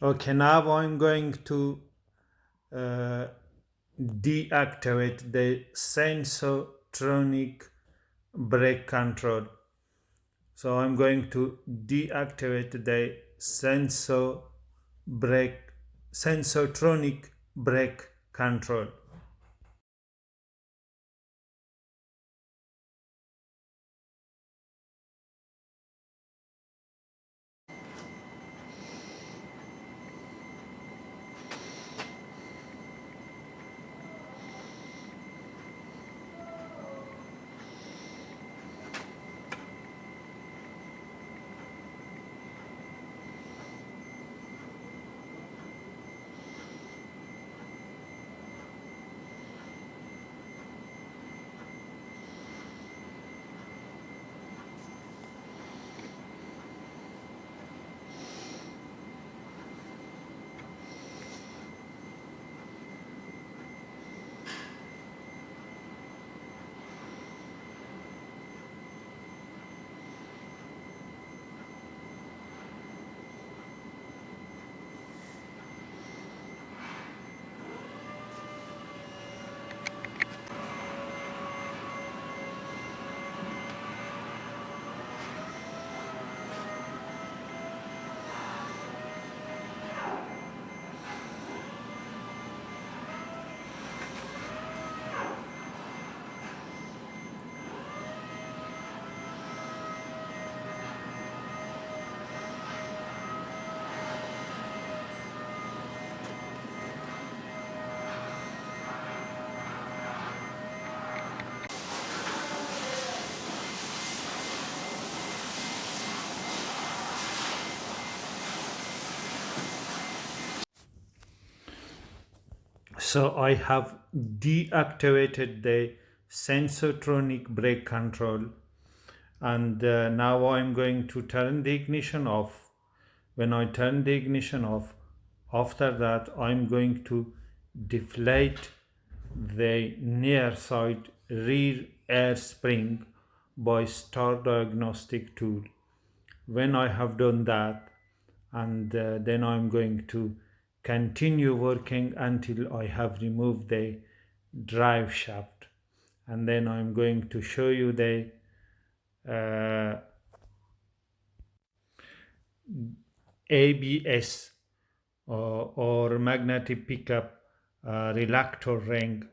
Okay, now I'm going to uh, deactivate the sensotronic brake control. So I'm going to deactivate the brake sensotronic brake control. So I have deactivated the sensotronic brake control, and now I'm going to turn the ignition off. When I turn the ignition off, after that I'm going to deflate the near side rear air spring by star diagnostic tool. When I have done that, and then I'm going to continue working until I have removed the drive shaft, and then I'm going to show you the uh, ABS or magnetic pickup reluctor ring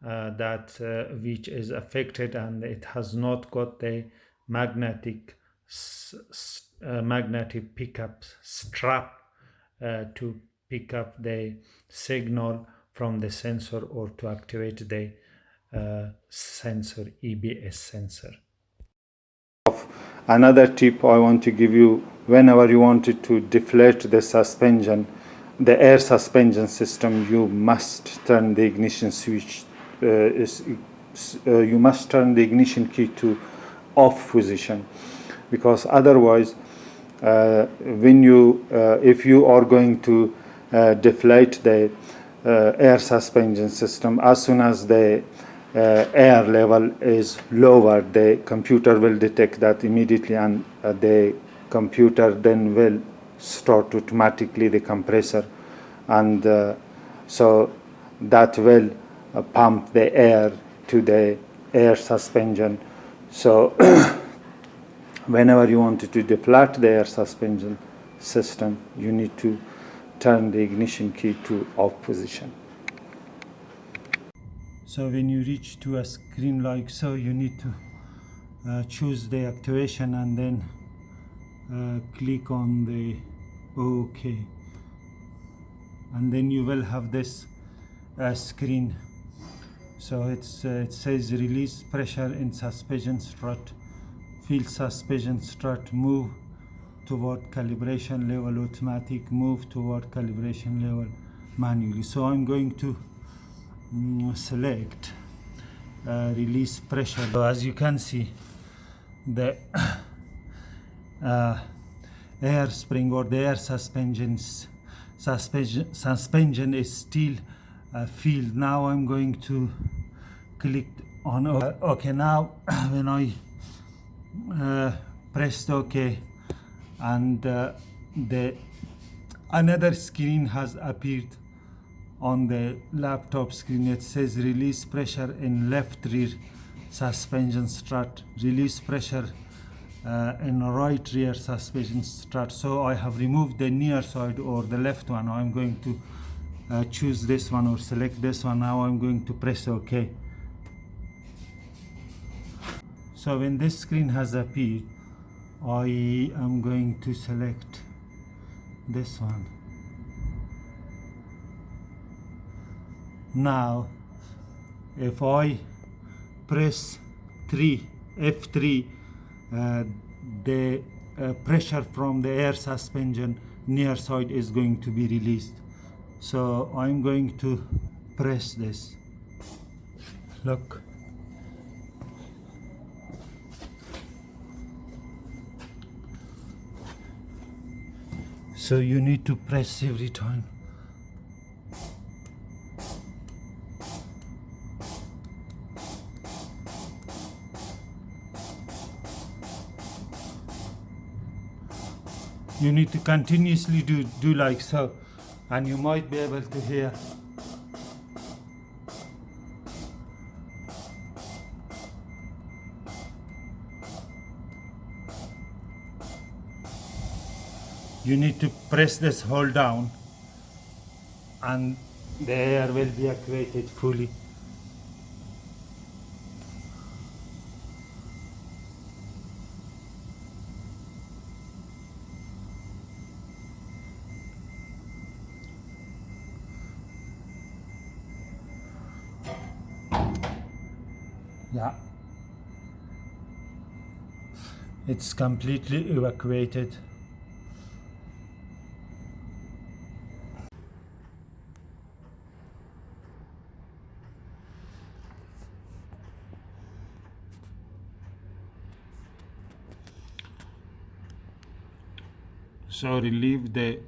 that which is affected, and it has not got the magnetic pickup strap to pick up the signal from the sensor or to activate the sensor EBS sensor. Another tip I want to give you: whenever you wanted to deflate the suspension, the air suspension system, you must turn the ignition switch. You must turn the ignition key to off position, because otherwise, when you if you are going to deflate the air suspension system, as soon as the air level is lower, the computer will detect that immediately, and the computer then will start automatically the compressor, and so that will pump the air to the air suspension. So whenever you want to deflate the air suspension system, you need to turn the ignition key to off position. So when you reach to a screen like so, you need to choose the activation, and then click on the OK, and then you will have this screen. So it says release pressure in suspension strut, field suspension strut, move toward calibration level automatic, move toward calibration level manually. So I'm going to select release pressure. So as you can see, the air spring or the air suspension is still filled. Now I'm going to click on OK. Now when I pressed OK, and the Another screen has appeared on the laptop screen. It says release pressure in left rear suspension strut, release pressure in right rear suspension strut. So I have removed the near side or the left one. I'm going to choose this one or select this one. Now I'm going to press OK. So when this screen has appeared, I am going to select this one. Now if I press F3, the pressure from the air suspension near side is going to be released. So I'm going to press this. Look. So you need to press every time. You need to continuously do like so, and you might be able to hear. You need to press this hold down and the air will be activated fully. Yeah, it's completely evacuated. So relieve the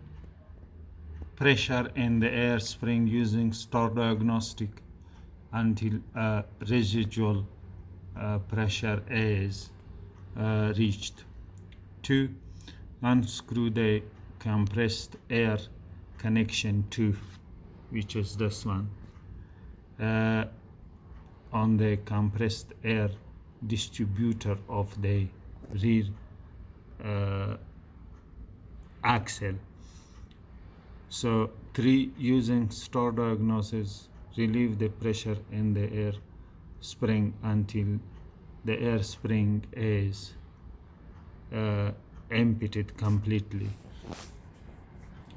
pressure in the air spring using star diagnostic until residual pressure is reached. 2. Unscrew the compressed air connection 2, which is this one, on the compressed air distributor of the rear axle. So 3. Using star diagnosis, relieve the pressure in the air spring until the air spring is emptied completely.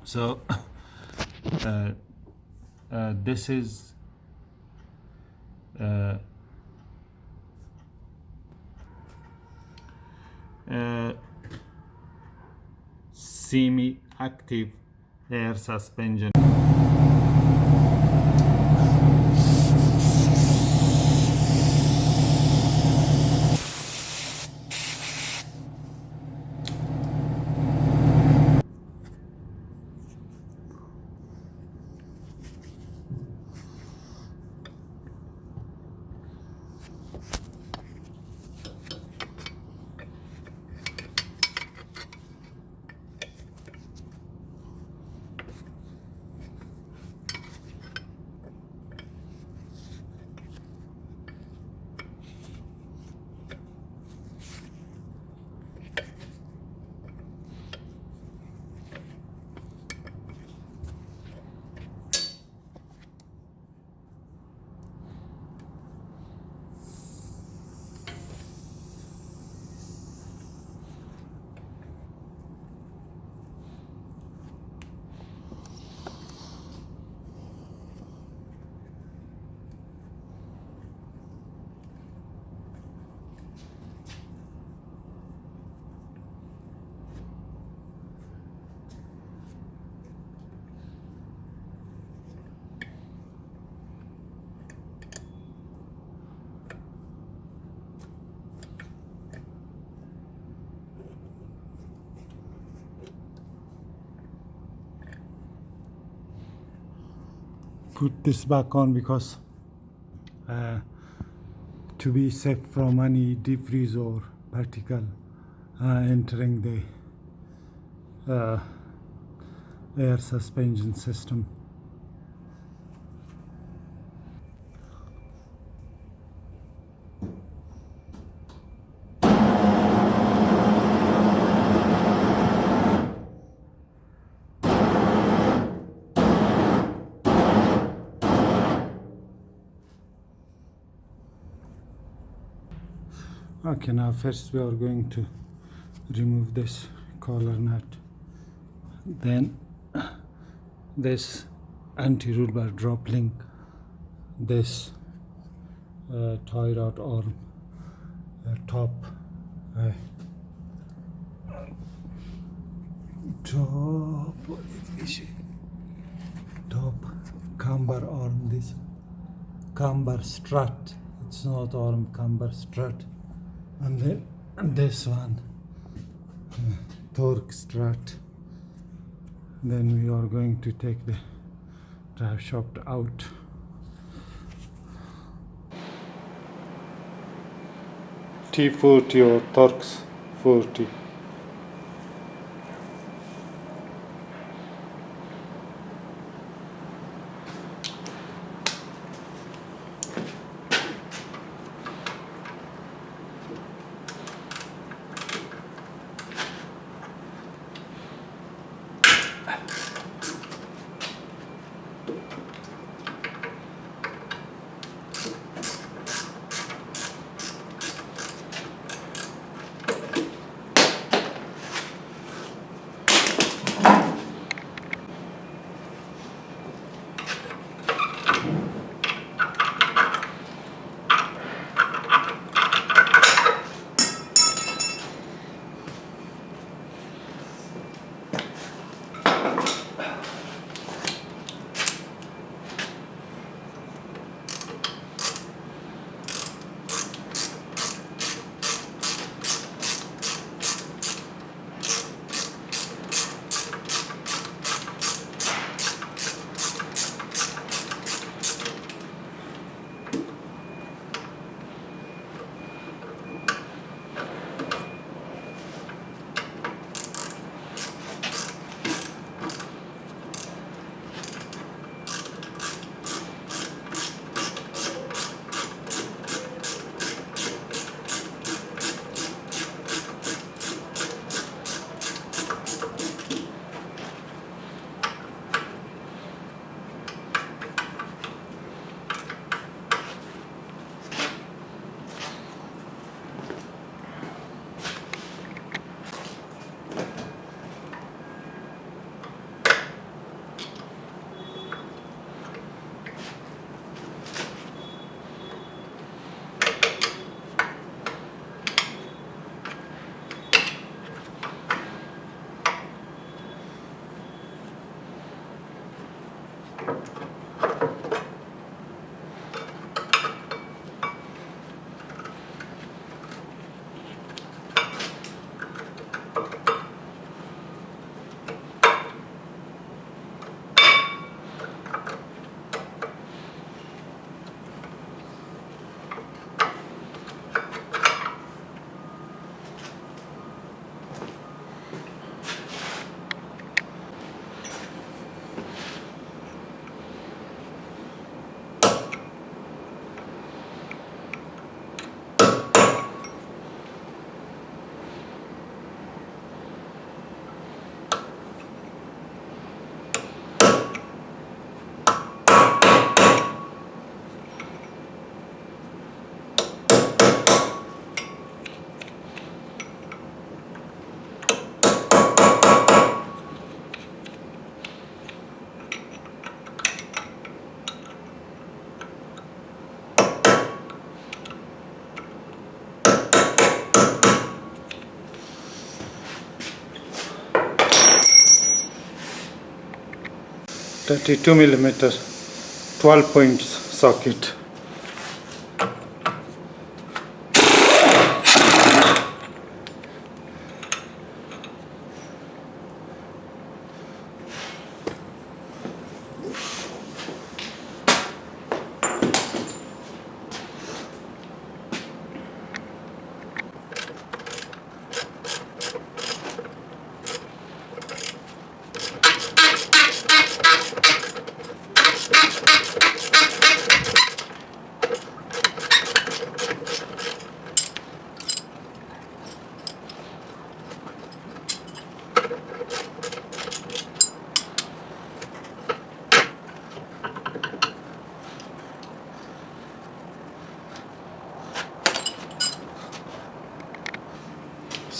So this is semi-active air suspension. Put this back on because to be safe from any debris or particle entering the air suspension system. Okay, now first we are going to remove this collar nut, then this anti-roll bar drop link, this tie rod arm, top camber arm, this camber strut, it's not arm, camber strut, and then this one torque strut. Then we are going to take the drive shaft out. T40 or Torx 40. .32 millimeter 12 points socket.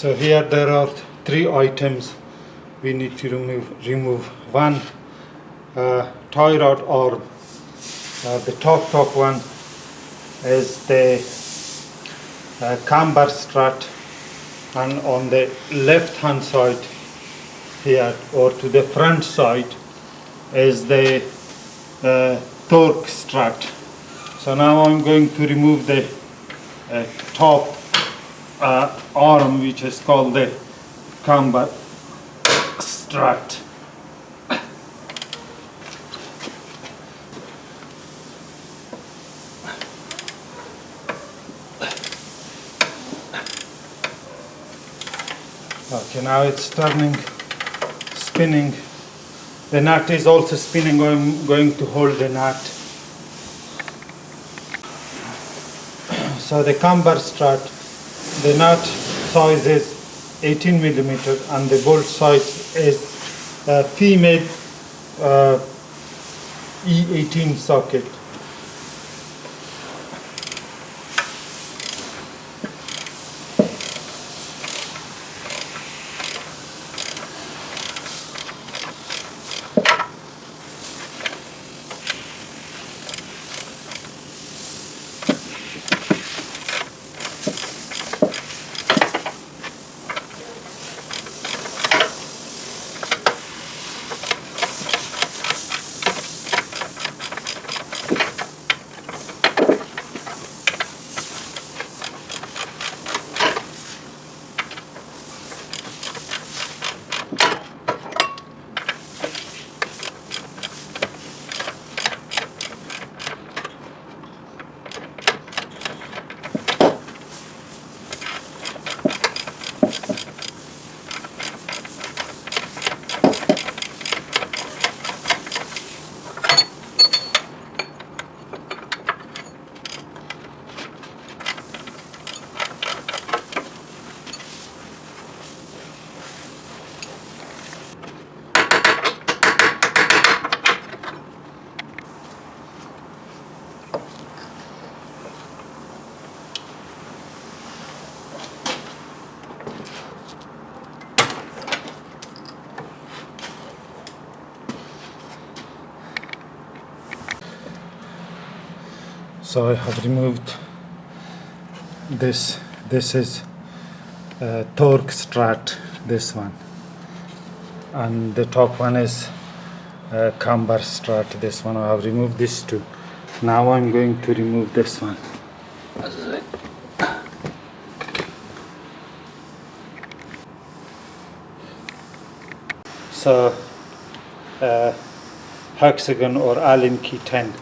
So here there are three items we need to remove. One, tie rod arm. The top one is the camber strut, and on the left hand side here, or to the front side, is the torque strut. So now I'm going to remove the top arm, which is called the camber strut. Okay, now it's spinning. The nut is also spinning. I'm going to hold the nut. So the camber strut, the nut size is 18 millimeter, and the bolt size is female E18 socket. So I have removed this. This is torque strut, this one, and the top one is camber strut, this one. I have removed this too. Now I'm going to remove this one. So hexagon or Allen key 10.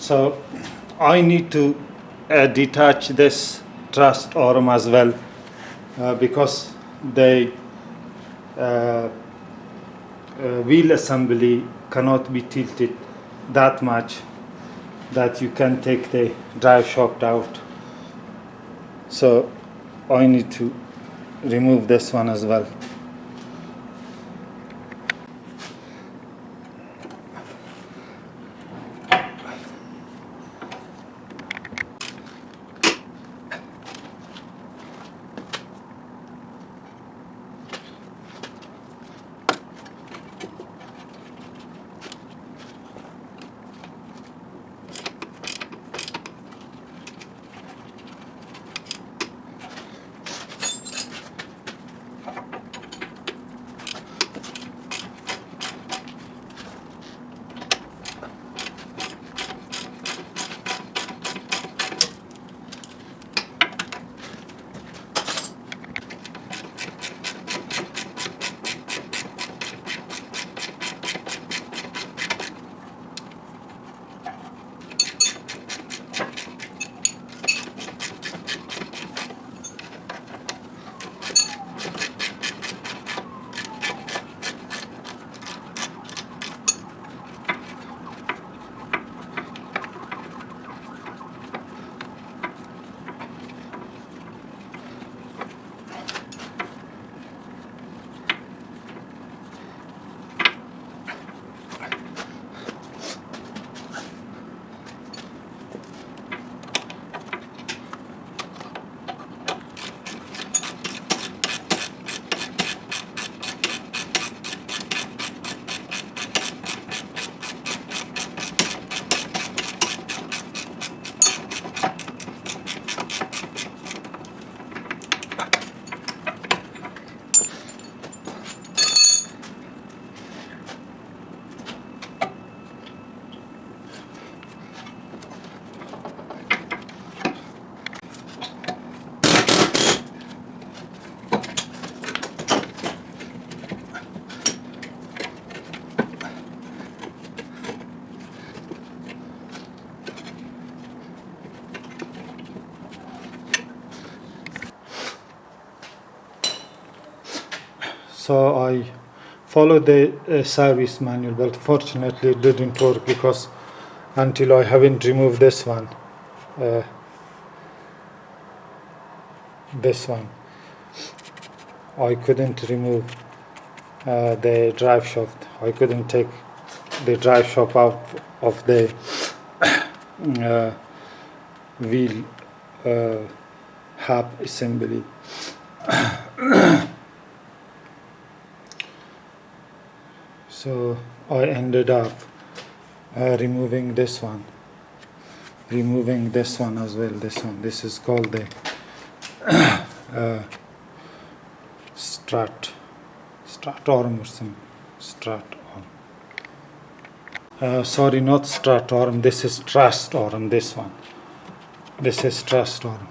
So I need to detach this truss arm as well because the wheel assembly cannot be tilted that much that you can take the drive shaft out. So I need to remove this one as well. So I followed the service manual, but fortunately it didn't work because until I haven't removed this one, I couldn't remove the drive shaft. I couldn't take the drive shaft out of the wheel hub assembly. So I ended up removing this one as well. This is called the strut arm or some strut arm. Sorry, not strut arm, this is truss arm. This is truss arm.